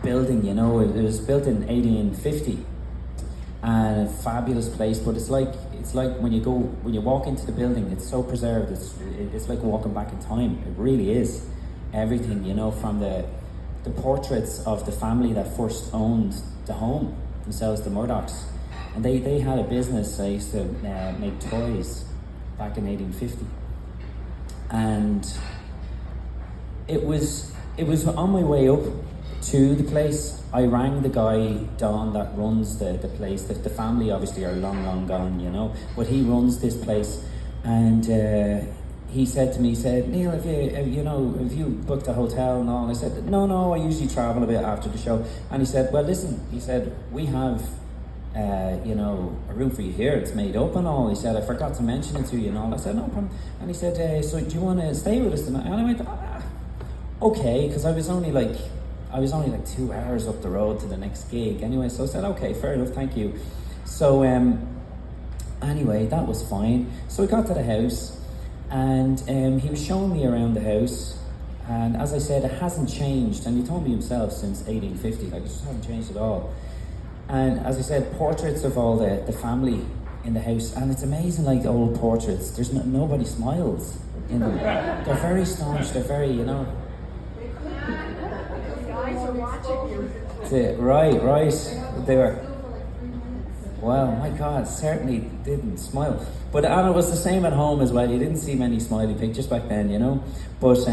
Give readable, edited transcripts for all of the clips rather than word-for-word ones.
building, you know. It was built in 1850, and a fabulous place. But it's like when you walk into the building, it's so preserved. It's like walking back in time. It really is. Everything, you know, from the portraits of the family that first owned the home themselves, the Murdochs, and they had a business. They used to make toys back in 1850, and it was on my way up to the place. I rang the guy Dolan that runs the place. The family obviously are long gone, you know, but he runs this place, and he said to me, he said, Neil, have you booked a hotel and all? And I said, no, I usually travel a bit after the show. And he said, well, listen, he said, we have a room for you here. It's made up and all. He said, I forgot to mention it to you and all. I said, no problem. And he said, so do you want to stay with us tonight? And I went, okay, because I was only like 2 hours up the road to the next gig anyway. So I said, okay, fair enough, thank you. So anyway, that was fine. So we got to the house, and he was showing me around the house, and as I said, it hasn't changed, and he told me himself since 1850, like it just hasn't changed at all. And as I said, portraits of all the family in the house, and it's amazing, like old portraits, there's nobody smiles in them. They're very staunch, they're very, you know. Right. They were. Well, my God, certainly didn't smile. But and it was the same at home as well. You didn't see many smiley pictures back then, you know. But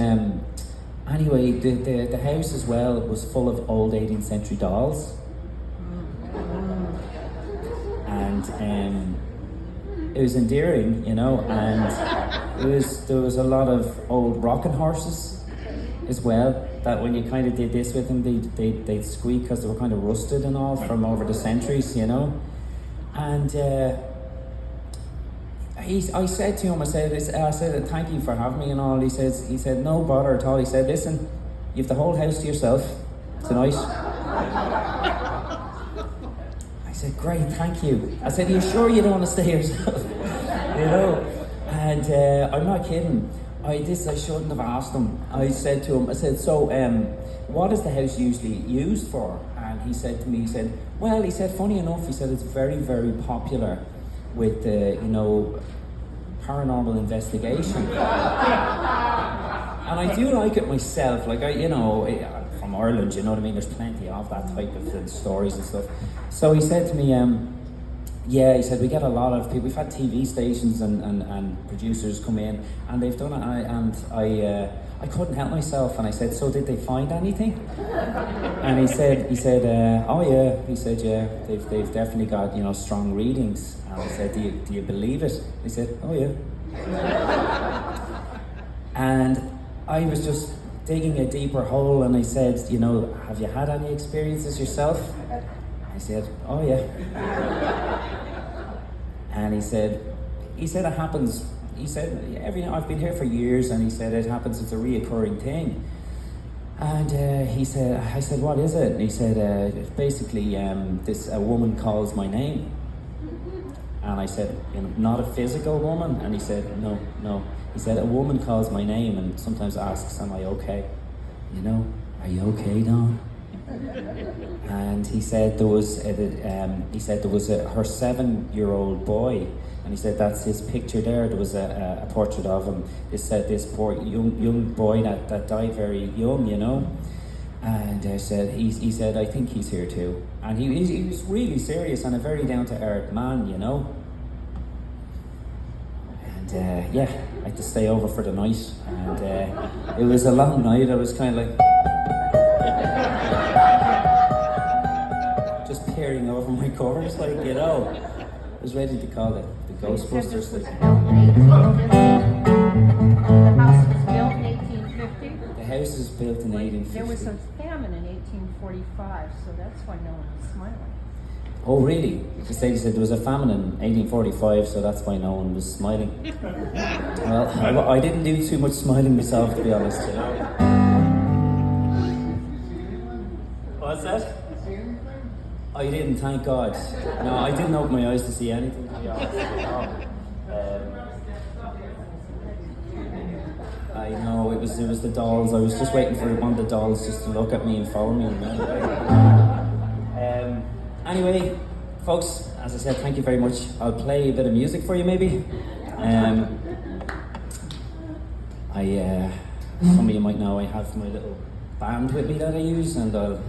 anyway, the house as well was full of old 18th century dolls, and it was endearing, you know. And there was a lot of old rocking horses as well, that when you kind of did this with them, they'd squeak because they were kind of rusted and all from over the centuries, you know. And I said to him, I said, thank you for having me and all. He said, no bother at all. He said, listen, you have the whole house to yourself tonight. I said, great, thank you. I said, are you sure you don't want to stay yourself? You know. And I'm not kidding. I shouldn't have asked him. I said to him, so what is the house usually used for? And he said to me, he said, funny enough, he said, it's very, very popular with paranormal investigation. And I do like it myself, like from Ireland, you know what I mean, there's plenty of that type of stories and stuff. So he said to me, yeah, he said, we get a lot of people. We've had TV stations and producers come in, and they've done it. I couldn't help myself, and I said, so did they find anything? And he said, oh yeah. He said, yeah, they've definitely got strong readings. And I said, do you believe it? He said, oh yeah. And I was just digging a deeper hole, and I said, have you had any experiences yourself? I said, oh yeah. And he said it happens. He said, I've been here for years, and he said it happens. It's a reoccurring thing. And I said, what is it? And he said, basically, a woman calls my name. And I said, not a physical woman. And he said, no. He said, a woman calls my name and sometimes asks, am I okay? Are you okay, Don? And he said there was her 7-year-old boy, and he said that's his picture there. There was a portrait of him. This poor young boy that died very young, And I said he said I think he's here too, and he was really serious and a very down to earth man, And yeah, I had to stay over for the night, and it was a long night. I was kind of like. Just peering over my covers, like, I was ready to call it the Ghostbusters. The house was built in 1850? The house was built in 1850. There was a famine in 1845, so that's why no one was smiling. Oh, really? He said there was a famine in 1845, so that's why no one was smiling. Well, I didn't do too much smiling myself, to be honest. What's that? I didn't, thank God. No, I didn't open my eyes to see anything, to be honest. I know, it was the dolls. I was just waiting for one of the dolls just to look at me and follow me. Anyway, folks, as I said, thank you very much. I'll play a bit of music for you, maybe. Some of you might know I have my little band with me that I use, and I'll